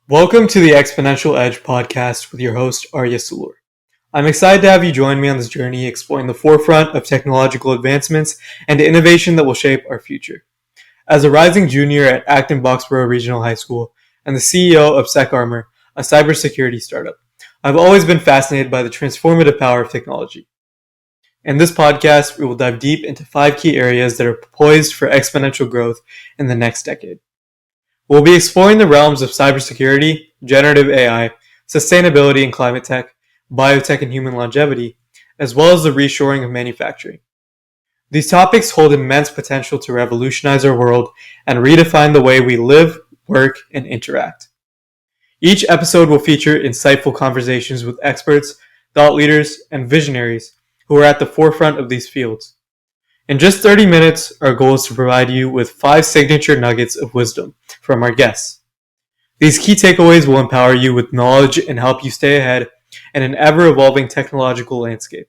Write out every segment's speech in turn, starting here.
Welcome to the Exponential Edge podcast with your host, Arya Sulur. I'm excited to have you join me on this journey exploring the forefront of technological advancements and innovation that will shape our future. As a rising junior at Acton Boxborough Regional High School and the CEO of SecArmor, a cybersecurity startup, I've always been fascinated by the transformative power of technology. In this podcast, we will dive deep into 5 key areas that are poised for exponential growth in the next decade. We'll be exploring the realms of cybersecurity, generative AI, sustainability and climate tech, biotech and human longevity, as well as the reshoring of manufacturing. These topics hold immense potential to revolutionize our world and redefine the way we live, work, and interact. Each episode will feature insightful conversations with experts, thought leaders, and visionaries who are at the forefront of these fields. In just 30 minutes, our goal is to provide you with 5 signature nuggets of wisdom from our guests. These key takeaways will empower you with knowledge and help you stay ahead in an ever-evolving technological landscape.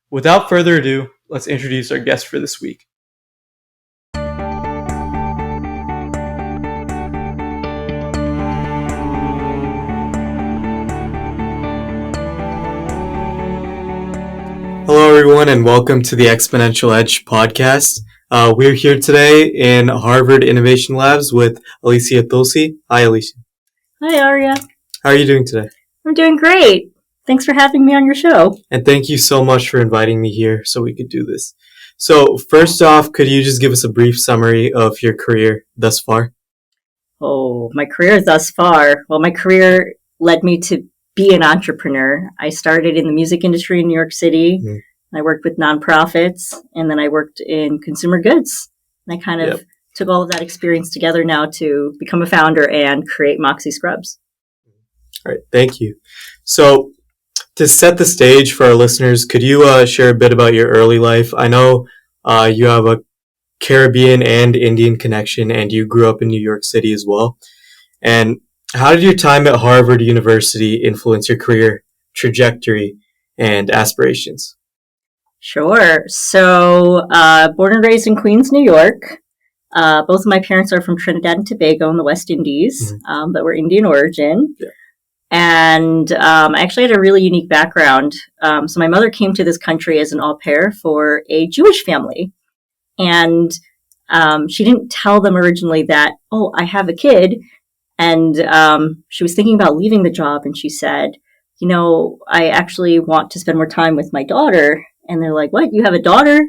Without further ado, let's introduce our guest for this week. Hello, everyone, and welcome to the Exponential Edge podcast. We're here today in Harvard Innovation Labs with Alicia Tulsee. Hi, Alicia. Hi, Arya. How are you doing today? I'm doing great. Thanks for having me on your show. And thank you so much for inviting me here so we could do this. So, first off, could you just give us a brief summary of your career thus far? Oh, my career thus far. Well, my career led me to be an entrepreneur. I started in the music industry in New York City. I worked with nonprofits, and then I worked in consumer goods. And I kind of took all of that experience together now to become a founder and create Moxiescrubs. All right, thank you. So, to set the stage for our listeners, could you share a bit about your early life? I know you have a Caribbean and Indian connection, and you grew up in New York City as well. And how did your time at Harvard University influence your career trajectory and aspirations? Sure. So, born and raised in Queens, New York. Both of my parents are from Trinidad and Tobago in the West Indies, but were Indian origin. Yeah. And I actually had a really unique background. So my mother came to this country as an au pair for a Jewish family. And she didn't tell them originally that, oh, I have a kid. And she was thinking about leaving the job, and she said, you know, I actually want to spend more time with my daughter. And they're like, what? You have a daughter?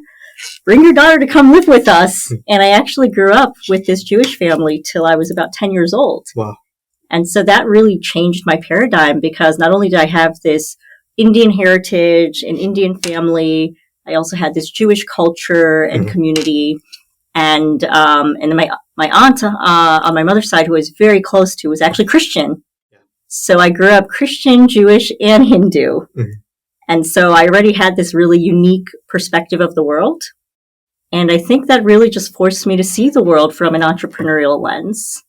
Bring your daughter to come live with us. And I actually grew up with this Jewish family till I was about 10 years old. Wow. And so that really changed my paradigm, because not only did I have this Indian heritage and Indian family, I also had this Jewish culture and community. And then my aunt on my mother's side, who I was very close to, was actually Christian. Yeah. So I grew up Christian, Jewish, and Hindu. And so I already had this really unique perspective of the world. And I think that really just forced me to see the world from an entrepreneurial lens.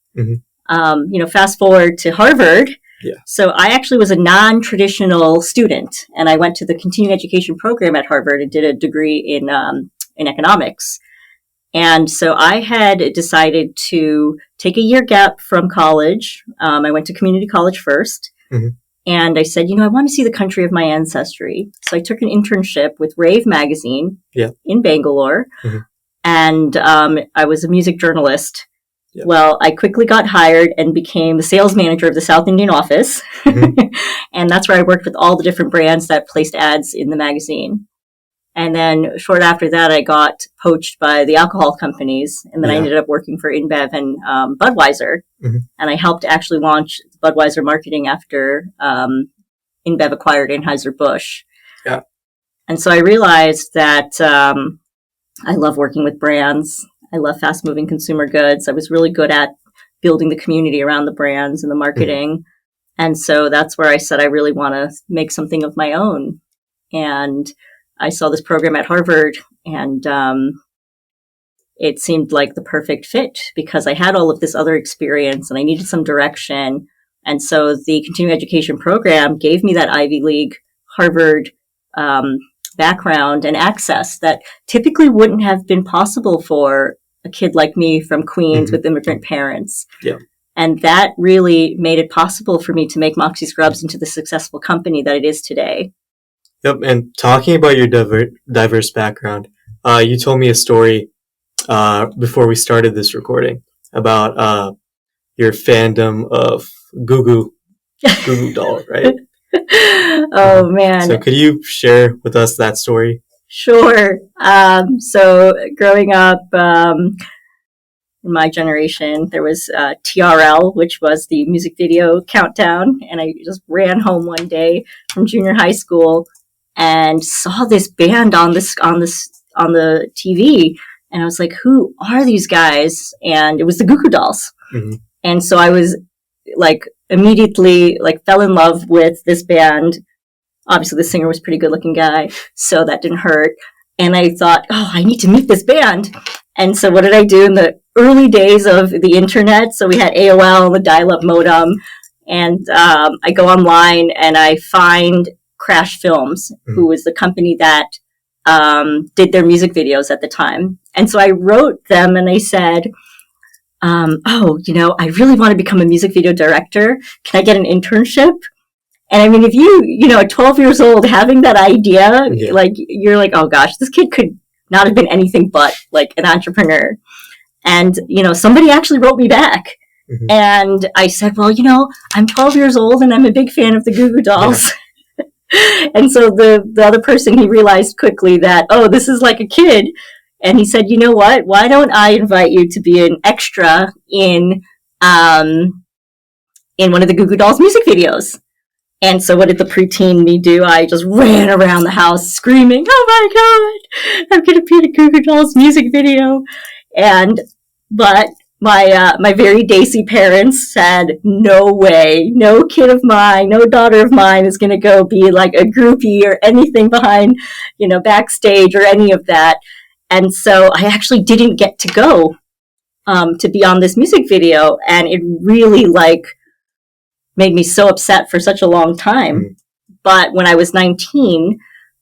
Fast forward to Harvard. Yeah. So I actually was a non-traditional student, and I went to the continuing education program at Harvard and did a degree in economics. And so I had decided to take a year gap from college. I went to community college first. And I said, I want to see the country of my ancestry. So I took an internship with Rave magazine in Bangalore. And I was a music journalist. Yeah. Well, I quickly got hired and became the sales manager of the South Indian office. And that's where I worked with all the different brands that placed ads in the magazine. And then short after that, I got poached by the alcohol companies. And then I ended up working for InBev and Budweiser. And I helped actually launch Budweiser marketing after InBev acquired Anheuser-Busch. Yeah. And so I realized that I love working with brands. I love fast-moving consumer goods. I was really good at building the community around the brands and the marketing. And so that's where I said I really want to make something of my own. And I saw this program at Harvard, and it seemed like the perfect fit because I had all of this other experience and I needed some direction. And so the continuing education program gave me that Ivy League Harvard background and access that typically wouldn't have been possible for a kid like me from Queens with immigrant parents. Yeah. And that really made it possible for me to make Moxiescrubs into the successful company that it is today. Yep, and talking about your diverse background, you told me a story before we started this recording about your fandom of Goo Goo Doll, right? Oh, man. So could you share with us that story? Sure. So growing up, in my generation, there was TRL, which was the music video countdown, and I just ran home one day from junior high school and saw this band on the TV, and I was like, "Who are these guys?" And it was the Goo Goo Dolls, and so I was like immediately like fell in love with this band. Obviously, the singer was a pretty good-looking guy, so that didn't hurt. And I thought, oh, I need to meet this band. And so what did I do in the early days of the internet? So we had AOL, the dial-up modem, and I go online and I find Crash Films, who was the company that did their music videos at the time. And so I wrote them and I said, I really want to become a music video director. Can I get an internship? And I mean, if you at 12 years old, having that idea, like, you're like, oh gosh, this kid could not have been anything but like an entrepreneur. And, somebody actually wrote me back. And I said, well, I'm 12 years old and I'm a big fan of the Goo Goo Dolls. Yeah. And so the other person, he realized quickly that, oh, this is like a kid. And he said, you know what? Why don't I invite you to be an extra in one of the Goo Goo Dolls music videos? And so what did the preteen me do? I just ran around the house screaming, oh my God, I'm going to be in a Goo Goo Dolls music video. But my very daisy parents said, no way, no kid of mine, no daughter of mine is going to go be like a groupie or anything behind, backstage or any of that. And so I actually didn't get to go to be on this music video. And it really made me so upset for such a long time. But when I was 19,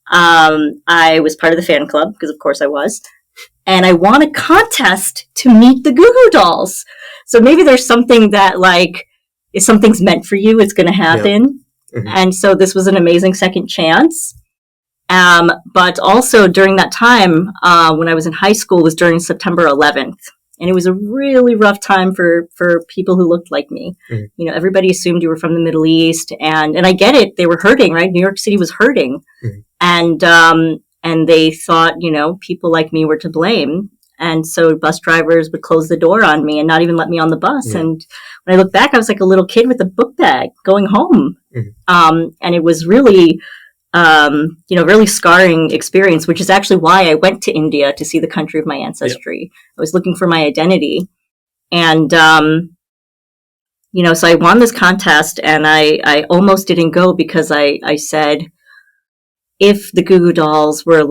I was part of the fan club, because of course I was. And I won a contest to meet the Goo Goo Dolls. So maybe there's something that, if something's meant for you, it's going to happen. Yeah. And so this was an amazing second chance. But also during that time, when I was in high school, was during September 11th. And it was a really rough time for people who looked like me. Everybody assumed you were from the Middle East. And I get it. They were hurting, right? New York City was hurting. And they thought, people like me were to blame. And so bus drivers would close the door on me and not even let me on the bus. And when I look back, I was like a little kid with a book bag going home. And it was really, really scarring experience, which is actually why I went to India to see the country of my ancestry. I was looking for my identity. And, so I won this contest and I almost didn't go because I said, if the Goo Goo Dolls were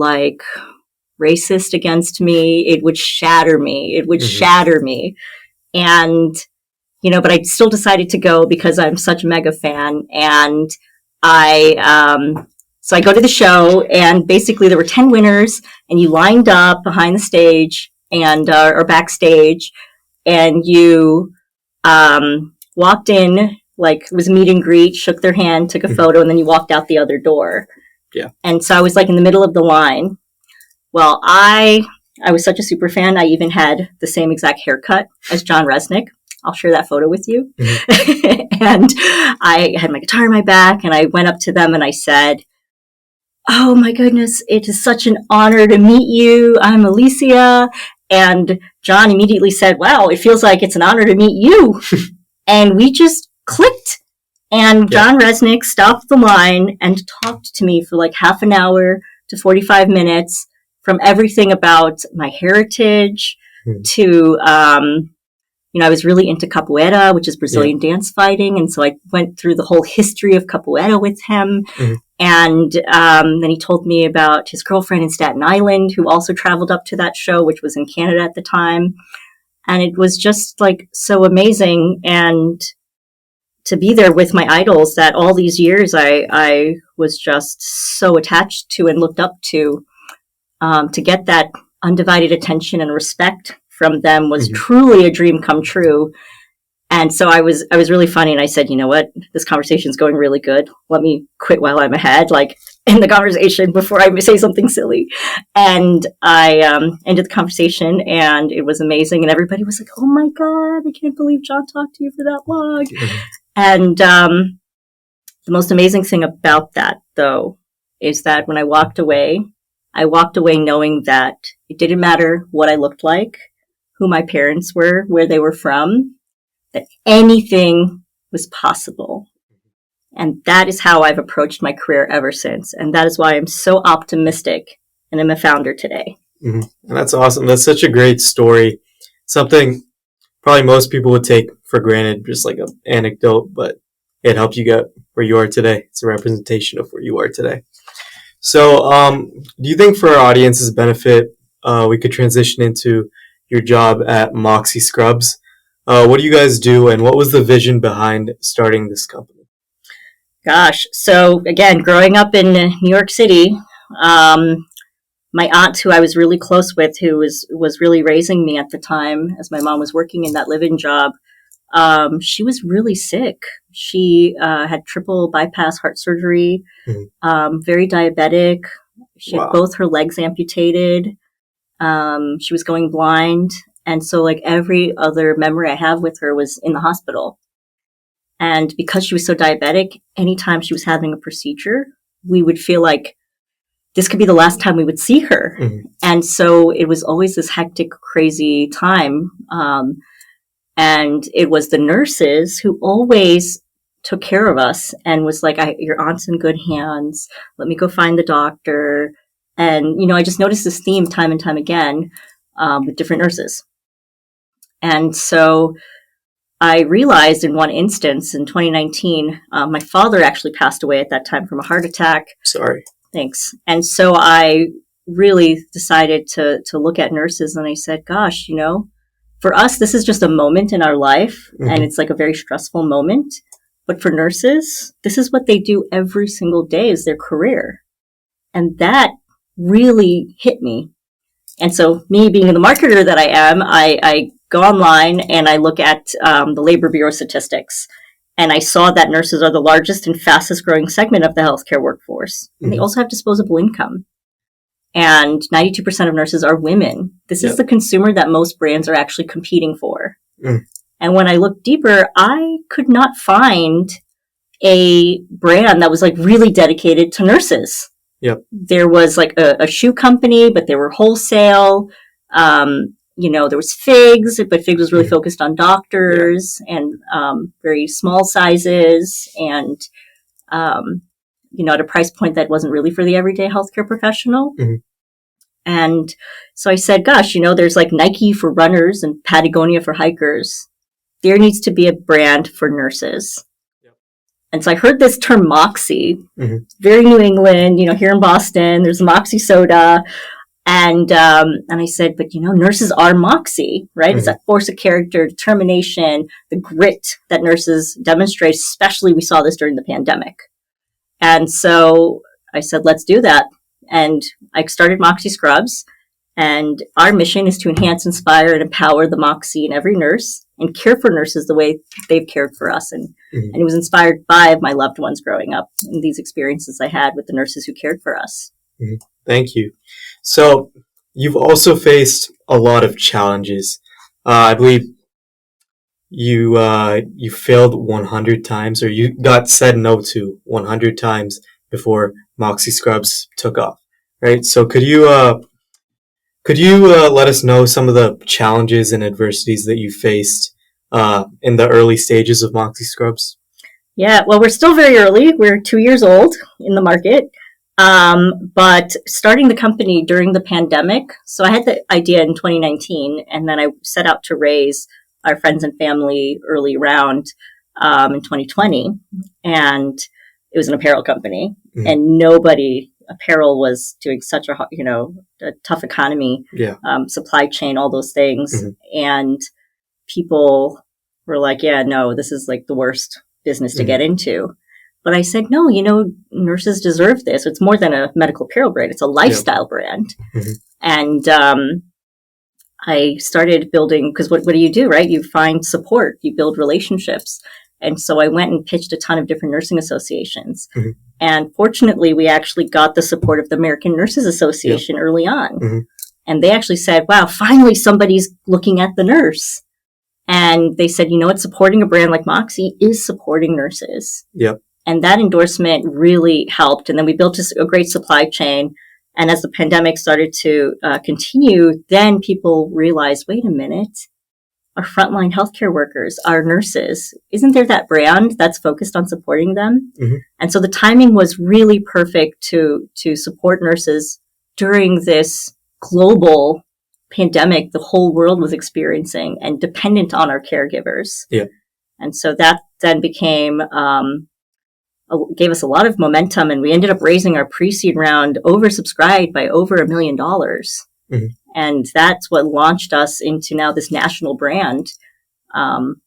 racist against me, it would shatter me. It would shatter me. And, but I still decided to go because I'm such a mega fan. And so I go to the show and basically there were 10 winners and you lined up behind the stage and, or backstage and you, walked in, it was a meet and greet, shook their hand, took a photo, and then you walked out the other door. Yeah. And so I was in the middle of the line. Well, I was such a super fan. I even had the same exact haircut as John Resnick. I'll share that photo with you. And I had my guitar in my back and I went up to them and I said, oh my goodness, it is such an honor to meet you. I'm Alicia. And John immediately said, wow, it feels like it's an honor to meet you. And we just clicked. And John Resnick stopped the line and talked to me for half an hour to 45 minutes from everything about my heritage to, I was really into capoeira, which is Brazilian dance fighting. And so I went through the whole history of capoeira with him. And then he told me about his girlfriend in Staten Island, who also traveled up to that show, which was in Canada at the time. And it was just so amazing. And to be there with my idols that all these years I was just so attached to and looked up to get that undivided attention and respect from them was truly a dream come true. And so I was really funny, and I said, you know what, this conversation's going really good. Let me quit while I'm ahead, like in the conversation before I say something silly. And I ended the conversation, and it was amazing. And everybody was like, oh my God, I can't believe John talked to you for that long. And the most amazing thing about that, though, is that when I walked away knowing that it didn't matter what I looked like, who my parents were, where they were from, that anything was possible. And that is how I've approached my career ever since. And that is why I'm so optimistic and I'm a founder today. And that's awesome. That's such a great story. Something probably most people would take for granted, just like an anecdote, but it helped you get where you are today. It's a representation of where you are today. So do you think for our audience's benefit, we could transition into your job at Moxiescrubs? What do you guys do, and what was the vision behind starting this company? Gosh, so again, growing up in New York City, my aunt, who I was really close with, who was really raising me at the time, as my mom was working in that live-in job, she was really sick. She had triple bypass heart surgery, very diabetic. She had both her legs amputated. She was going blind. And so like every other memory I have with her was in the hospital. And because she was so diabetic, anytime she was having a procedure, we would feel like this could be the last time we would see her. And so it was always this hectic, crazy time. And it was the nurses who always took care of us and was like, your aunt's in good hands. Let me go find the doctor. And, you know, I just noticed this theme time and time again with different nurses. And so I realized in one instance in 2019, my father actually passed away at that time from a heart attack. Sorry. Thanks. And so I really decided to look at nurses, and I said, gosh, you know, for us, this is just a moment in our life, and it's like a very stressful moment. But for nurses, this is what they do every single day is their career. And that really hit me. And so me being the marketer that I am, I go online and I look at the Labor Bureau statistics. And I saw that nurses are the largest and fastest growing segment of the healthcare workforce. And they also have disposable income. And 92% of nurses are women. This is the consumer that most brands are actually competing for. And when I looked deeper, I could not find a brand that was like really dedicated to nurses. There was like a shoe company, but they were wholesale. You know, there was Figs, but Figs was really focused on doctors and very small sizes and, you know, at a price point that wasn't really for the everyday healthcare professional. And so I said, gosh, you know, there's like Nike for runners and Patagonia for hikers. There needs to be a brand for nurses. And so I heard this term Moxie, very New England, you know, here in Boston, there's Moxie soda. And I said, but, you know, nurses are Moxie, right? It's that force of character, determination, the grit that nurses demonstrate, especially we saw this during the pandemic. And so I said, let's do that. And I started Moxiescrubs. And our mission is to enhance, inspire, and empower the Moxie in every nurse and care for nurses the way they've cared for us. And it was inspired by my loved ones growing up and these experiences I had with the nurses who cared for us. Thank you. So you've also faced a lot of challenges. I believe you failed 100 times, or you got said no to 100 times before Moxiescrubs took off, right? So could you let us know some of the challenges and adversities that you faced in the early stages of Moxiescrubs? Yeah, well, we're still very early. We're 2 years old in the market. But starting the company during the pandemic, so I had the idea in 2019, and then I set out to raise our friends and family early round in 2020, and it was an apparel company, and apparel was doing such a tough economy, supply chain, all those things, and people were like, yeah, no, this is like the worst business to get into. But I said, no, you know, nurses deserve this. It's more than a medical apparel brand. It's a lifestyle brand. And I started building, because what do you do, right? You find support, you build relationships. And so I went and pitched a ton of different nursing associations. Mm-hmm. And fortunately, we actually got the support of the American Nurses Association early on. Mm-hmm. And they actually said, wow, finally somebody's looking at the nurse. And they said, you know what, supporting a brand like Moxie is supporting nurses. Yep. And that endorsement really helped. And then we built a great supply chain. And as the pandemic started to continue, then people realized, wait a minute, our frontline healthcare workers, our nurses, isn't there that brand that's focused on supporting them? Mm-hmm. And so the timing was really perfect to support nurses during this global pandemic the whole world was experiencing and dependent on our caregivers. Yeah. And so that then became, gave us a lot of momentum, and we ended up raising our pre-seed round oversubscribed by over $1 million. Mm-hmm. And that's what launched us into now this national brand,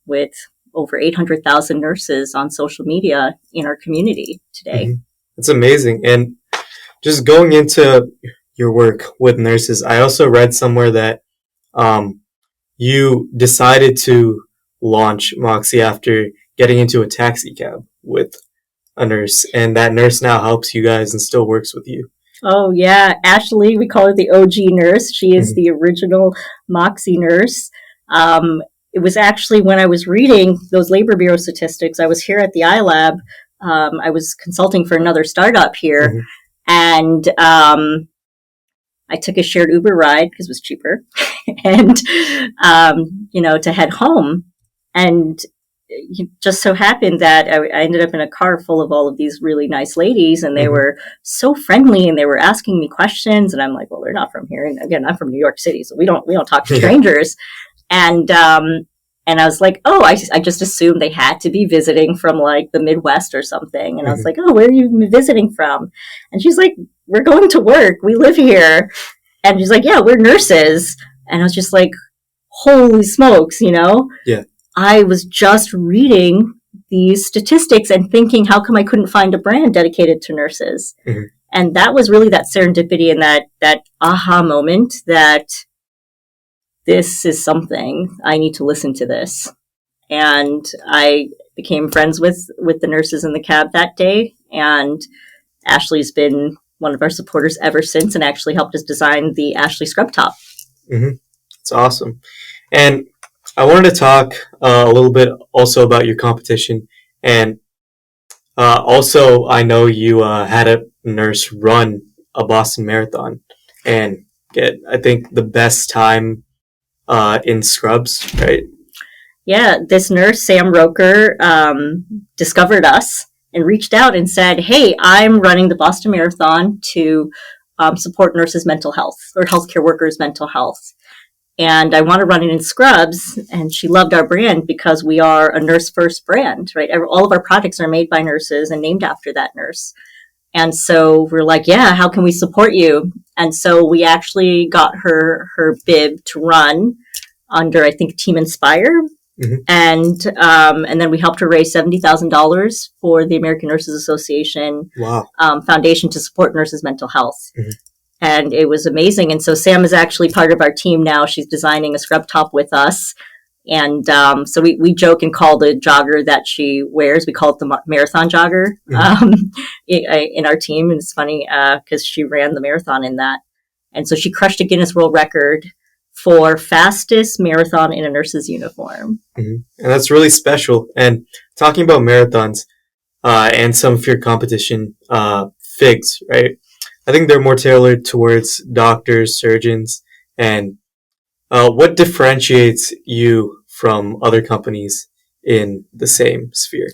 with over 800,000 nurses on social media in our community today. Mm-hmm. It's amazing. And just going into your work with nurses, I also read somewhere that you decided to launch Moxie after getting into a taxi cab with a nurse, and that nurse now helps you guys and still works with you. Oh, yeah. Ashley, we call her the OG nurse. She is the original Moxie nurse. It was actually when I was reading those Labor Bureau statistics, I was here at the iLab. I was consulting for another startup here, and I took a shared Uber ride because it was cheaper, and, to head home. And it just so happened that I ended up in a car full of all of these really nice ladies, and they were so friendly, and they were asking me questions, and I'm like, well, they're not from here. And again, I'm from New York City, so we don't talk to strangers. And I was like, oh, I just assumed they had to be visiting from like the Midwest or something. And I was like, oh, where are you visiting from? And she's like, we're going to work. We live here. And she's like, yeah, we're nurses. And I was just like, holy smokes, Yeah. I was just reading these statistics and thinking, how come I couldn't find a brand dedicated to nurses? Mm-hmm. And that was really that serendipity and that aha moment that this is something, I need to listen to this. And I became friends with the nurses in the cab that day. And Ashley's been one of our supporters ever since, and actually helped us design the Ashley Scrub Top. Mm-hmm. It's awesome. And I wanted to talk a little bit also about your competition. And also, I know you had a nurse run a Boston Marathon and get, I think, the best time in scrubs, right? Yeah, this nurse, Sam Roker, discovered us and reached out and said, hey, I'm running the Boston Marathon to support nurses' mental health or healthcare workers' mental health. And I want to run it in scrubs. And she loved our brand because we are a nurse-first brand, right? All of our products are made by nurses and named after that nurse. And so we're like, yeah, how can we support you? And so we actually got her bib to run under, I think, Team Inspire. Mm-hmm. And then we helped her raise $70,000 for the American Nurses Association Foundation to support nurses' mental health. Mm-hmm. And it was amazing. And so Sam is actually part of our team now. She's designing a scrub top with us. And so we joke and call the jogger that she wears, we call it the marathon jogger in our team. And it's funny because she ran the marathon in that. And so she crushed a Guinness World Record for fastest marathon in a nurse's uniform. Mm-hmm. And that's really special. And talking about marathons and some of your competition, FIGs, right? I think they're more tailored towards doctors, surgeons, and what differentiates you from other companies in the same sphere?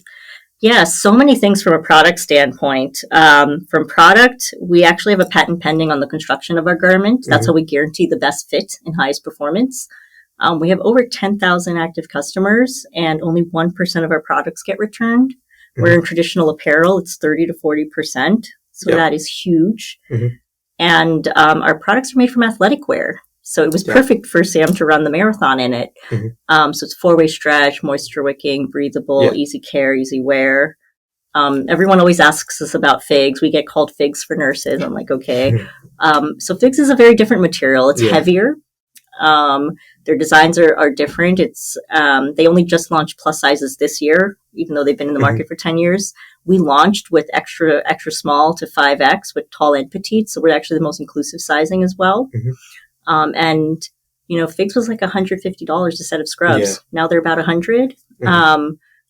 Yeah, so many things from a product standpoint. From product, we actually have a patent pending on the construction of our garment. That's how we guarantee the best fit and highest performance. We have over 10,000 active customers, and only 1% of our products get returned. Where in traditional apparel, it's 30 to 40%. So that is huge. Mm-hmm. And our products are made from athletic wear. So it was perfect for Sam to run the marathon in it. Mm-hmm. So it's 4-way stretch, moisture wicking, breathable, easy care, easy wear. Everyone always asks us about FIGs. We get called FIGs for nurses. I'm like, okay. So FIGs is a very different material. It's heavier. Their designs are different. They only just launched plus sizes this year, even though they've been in the market for 10 years. We launched with extra small to 5X with tall and petite. So we're actually the most inclusive sizing as well. And, Figs was like $150 a set of scrubs. Yeah. Now they're about $100.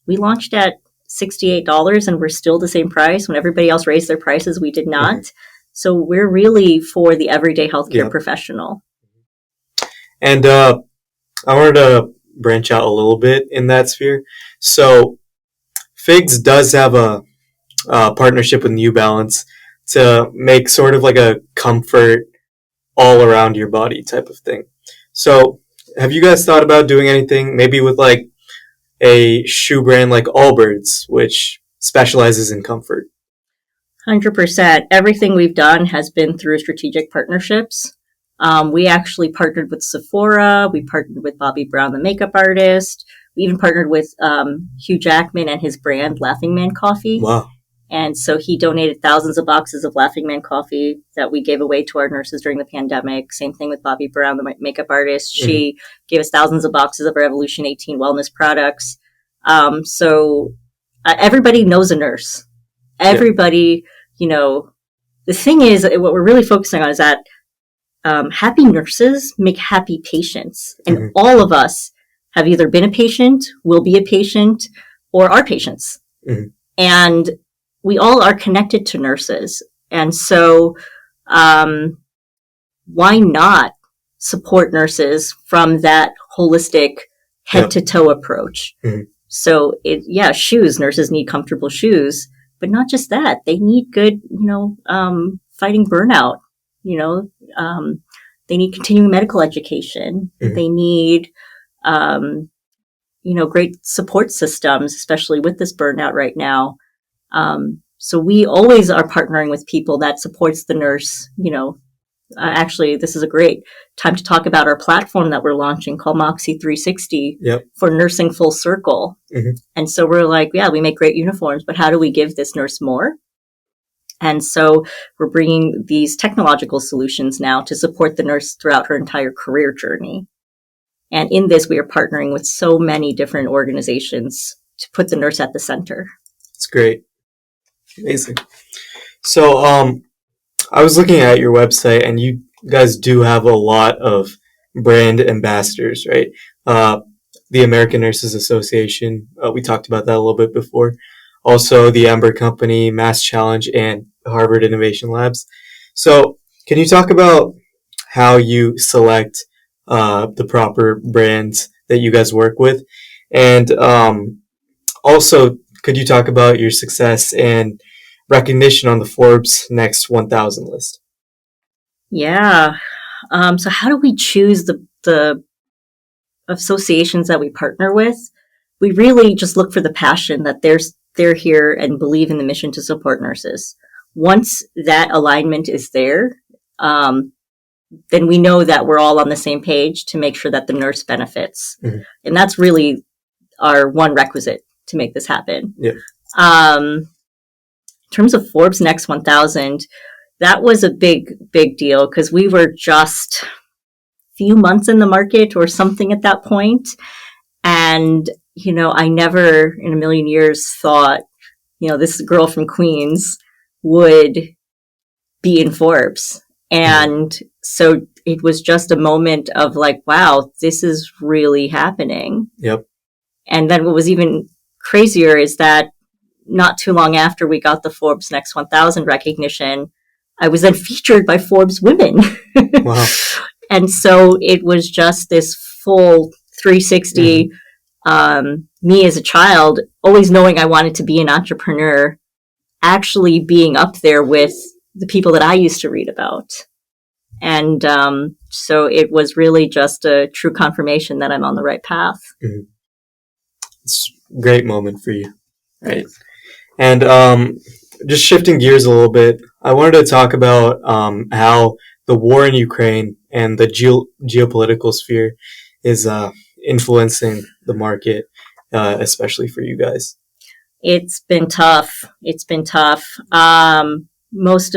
We launched at $68 and we're still the same price. When everybody else raised their prices, we did not. So we're really for the everyday healthcare professional. And I wanted to branch out a little bit in that sphere. So Figs does have a partnership with New Balance to make sort of like a comfort all around your body type of thing. So have you guys thought about doing anything maybe with like a shoe brand like Allbirds, which specializes in comfort? 100%. Everything we've done has been through strategic partnerships. We actually partnered with Sephora. We partnered with Bobby Brown, the makeup artist. We even partnered with Hugh Jackman and his brand, Laughing Man Coffee. Wow. And so he donated thousands of boxes of Laughing Man coffee that we gave away to our nurses during the pandemic. Same thing with Bobby Brown, the makeup artist. She gave us thousands of boxes of our Evolution 18 wellness products. So everybody knows a nurse. Everybody, the thing is, what we're really focusing on is that happy nurses make happy patients. And all of us have either been a patient, will be a patient, or are patients. And we all are connected to nurses. And so why not support nurses from that holistic head-to-toe approach? So, shoes. Nurses need comfortable shoes. But not just that. They need good, fighting burnout. They need continuing medical education. They need, great support systems, especially with this burnout right now. So we always are partnering with people that supports the nurse. Actually, this is a great time to talk about our platform that we're launching called Moxie 360 for nursing full circle. And so we're like, we make great uniforms, but how do we give this nurse more? And so we're bringing these technological solutions now to support the nurse throughout her entire career journey. And in this, we are partnering with so many different organizations to put the nurse at the center. That's great. Amazing. So I was looking at your website, and you guys do have a lot of brand ambassadors, right? The American Nurses Association, we talked about that a little bit before. Also, the Ember Company, Mass Challenge, and Harvard Innovation Labs. So can you talk about how you select the proper brands that you guys work with? And also, could you talk about your success and recognition on the Forbes Next 1000 list? Yeah. So how do we choose the associations that we partner with? We really just look for the passion that they're here and believe in the mission to support nurses. Once that alignment is there, then we know that we're all on the same page to make sure that the nurse benefits. And that's really our one requisite to make this happen. In terms of Forbes Next 1000, that was a big deal because we were just a few months in the market or something at that point. And, I never in a million years thought, this girl from Queens would be in Forbes. And so it was just a moment of like, wow, this is really happening. And then what was even crazier is that not too long after we got the Forbes Next 1000 recognition, I was then featured by Forbes Women. Wow. And so it was just this full 360, me as a child, always knowing I wanted to be an entrepreneur, actually being up there with the people that I used to read about. And so it was really just a true confirmation that I'm on the right path. It's a great moment for you. Right. And just shifting gears a little bit, I wanted to talk about how the war in Ukraine and the geopolitical sphere is influencing the market, especially for you guys. It's been tough. Most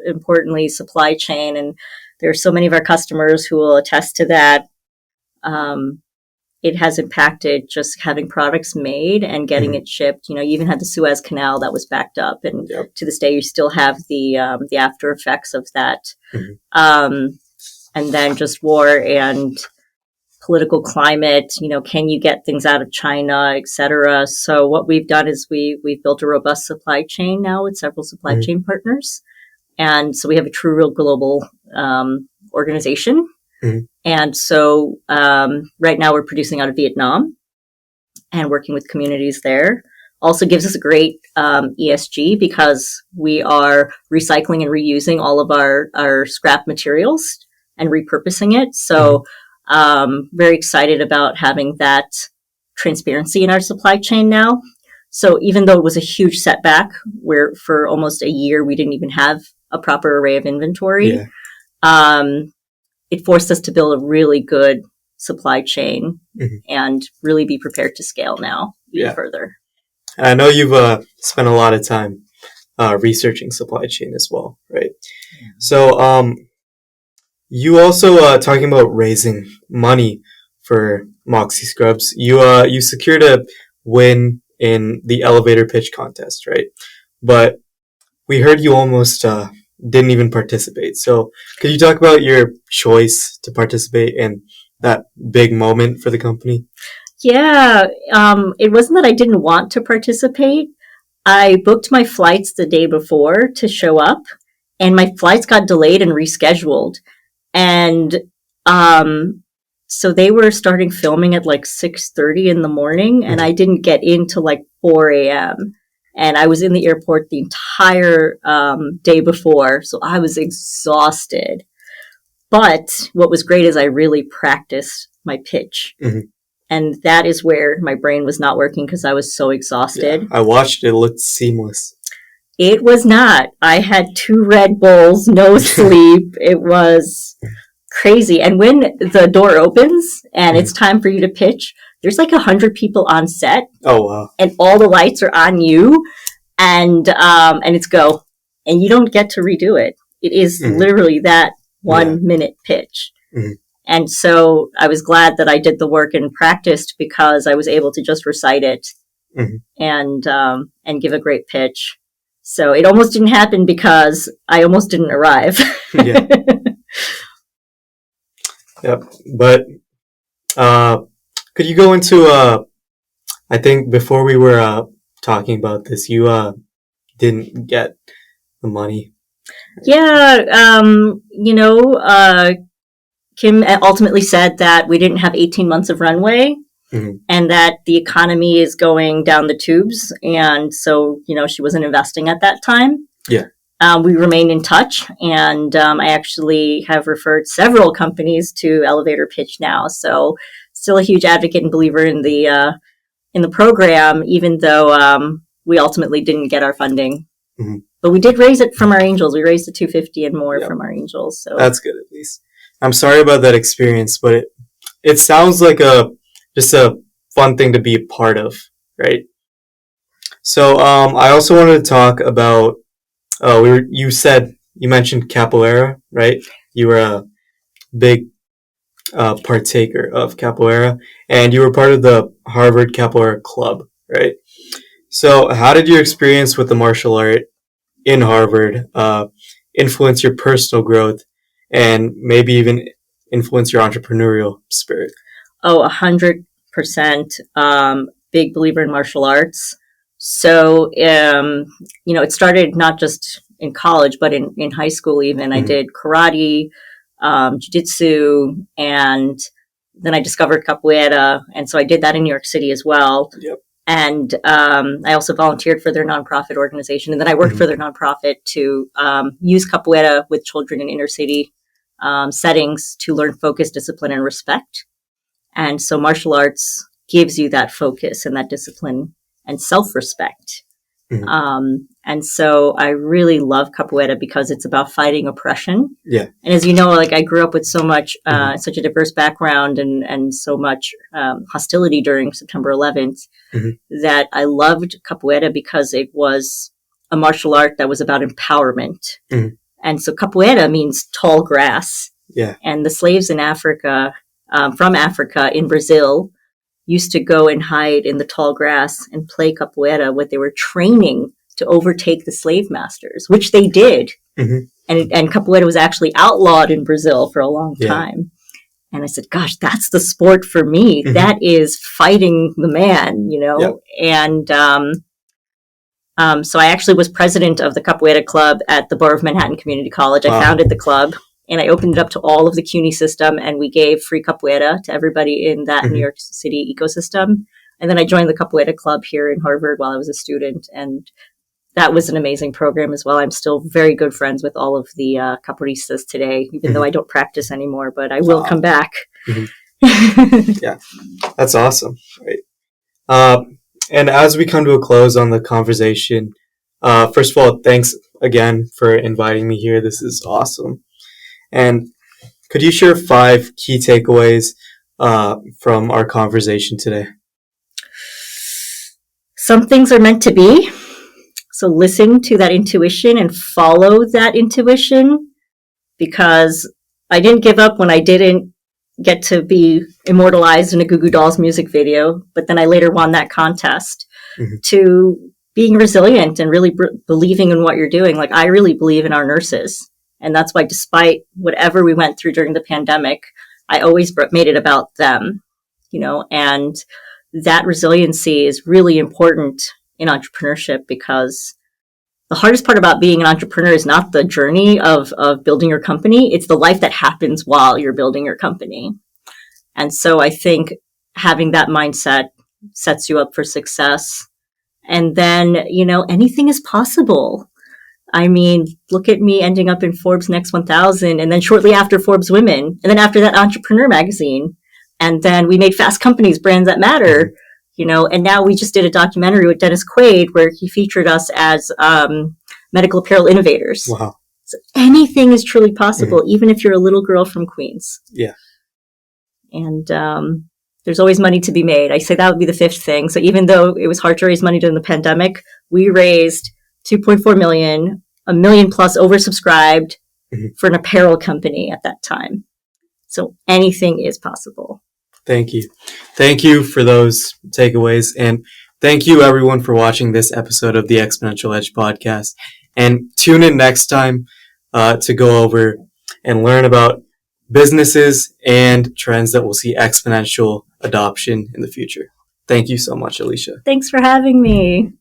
importantly, supply chain. And There are so many of our customers who will attest to that. It has impacted just having products made and getting it shipped. You even had the Suez Canal that was backed up, and to this day, you still have the after effects of that. And then just war and political climate. Can you get things out of China, et cetera? So what we've done is we've built a robust supply chain now with several supply chain partners, and so we have a true, real global organization. And so right now we're producing out of Vietnam and working with communities there. Also gives us a great ESG because we are recycling and reusing all of our scrap materials and repurposing it. So very excited about having that transparency in our supply chain now. So even though it was a huge setback where for almost a year we didn't even have a proper array of inventory, it forced us to build a really good supply chain and really be prepared to scale now even further. I know you've spent a lot of time researching supply chain as well, right? Yeah. So you also talking about raising money for Moxiescrubs. You secured a win in the elevator pitch contest, right? But we heard you almost didn't even participate. So could you talk about your choice to participate in that big moment for the company? Yeah, it wasn't that I didn't want to participate. I booked my flights the day before to show up, and my flights got delayed and rescheduled. And so they were starting filming at like 6:30 in the morning, and I didn't get in till like 4 a.m. And I was in the airport the entire day before, so I was exhausted. But what was great is I really practiced my pitch. And that is where my brain was not working because I was so exhausted. Yeah, I watched it. It looked seamless. It was not. I had 2 Red Bulls, no sleep. It was crazy. And when the door opens and it's time for you to pitch, there's like 100 people on set. Oh, wow. And all the lights are on you, and it's go. And you don't get to redo it. It is literally that 1 minute pitch. And so I was glad that I did the work and practiced because I was able to just recite it and give a great pitch. So it almost didn't happen because I almost didn't arrive. Yep. But could you go into I think before we were talking about this, you didn't get the money. Yeah, Kim ultimately said that we didn't have 18 months of runway and that the economy is going down the tubes. And so, she wasn't investing at that time. Yeah. We remained in touch, and I actually have referred several companies to Elevator Pitch now. So still a huge advocate and believer in the program, even though we ultimately didn't get our funding. But we did raise it from our angels. We raised the $250 and more from our angels. So that's good, at least. I'm sorry about that experience, but it sounds like just a fun thing to be a part of, right? So I also wanted to talk about you mentioned capoeira, right? You were a big partaker of capoeira, and you were part of the Harvard Capoeira Club, right? So how did your experience with the martial art in Harvard influence your personal growth and maybe even influence your entrepreneurial spirit? Oh, 100%. Big believer in martial arts. So, it started not just in college, but in high school even. I did karate, jiu-jitsu, and then I discovered capoeira. And so I did that in New York City as well. Yep. And I also volunteered for their nonprofit organization. And then I worked for their nonprofit to use capoeira with children in inner city settings to learn focus, discipline, and respect. And so martial arts gives you that focus and that discipline and self-respect. And so I really love capoeira because it's about fighting oppression. Yeah. And as you know, like I grew up with so much, such a diverse background and so much hostility during September 11th that I loved capoeira because it was a martial art that was about empowerment And so capoeira means tall grass. Yeah. And the slaves in Africa, from Africa in Brazil, used to go and hide in the tall grass and play capoeira, what they were training to overtake the slave masters, which they did. Mm-hmm. And capoeira was actually outlawed in Brazil for a long time. And I said, gosh, that's the sport for me. Mm-hmm. That is fighting the man, you know? Yep. And so I actually was president of the Capoeira Club at the Borough of Manhattan Community College. I founded the club, and I opened it up to all of the CUNY system, and we gave free capoeira to everybody in that New York City ecosystem. And then I joined the Capoeira Club here in Harvard while I was a student, and that was an amazing program as well. I'm still very good friends with all of the capoeiristas today, even though I don't practice anymore, but I will come back. Yeah, that's awesome. Right. And as we come to a close on the conversation, first of all, thanks again for inviting me here. This is awesome. And could you share 5 key takeaways from our conversation today? Some things are meant to be. So listen to that intuition and follow that intuition, because I didn't give up when I didn't get to be immortalized in a Goo Goo Dolls music video, but then I later won that contest. To being resilient and really believing in what you're doing. Like, I really believe in our nurses. And that's why despite whatever we went through during the pandemic, I always made it about them, you know, and that resiliency is really important in entrepreneurship, because the hardest part about being an entrepreneur is not the journey of building your company. It's the life that happens while you're building your company. And so I think having that mindset sets you up for success. And then, you know, anything is possible. I mean, look at me ending up in Forbes Next 1000, and then shortly after Forbes Women, and then after that Entrepreneur magazine. And then we made Fast Company's Brands That Matter, you know, and now we just did a documentary with Dennis Quaid where he featured us as medical apparel innovators. Wow. So anything is truly possible, even if you're a little girl from Queens. Yeah. And there's always money to be made. I say that would be the 5th thing. So even though it was hard to raise money during the pandemic, we raised $2.4 million, $1 million plus oversubscribed for an apparel company at that time. So anything is possible. Thank you. Thank you for those takeaways. And thank you, everyone, for watching this episode of the Exponential Edge podcast. And tune in next time to go over and learn about businesses and trends that will see exponential adoption in the future. Thank you so much, Alicia. Thanks for having me.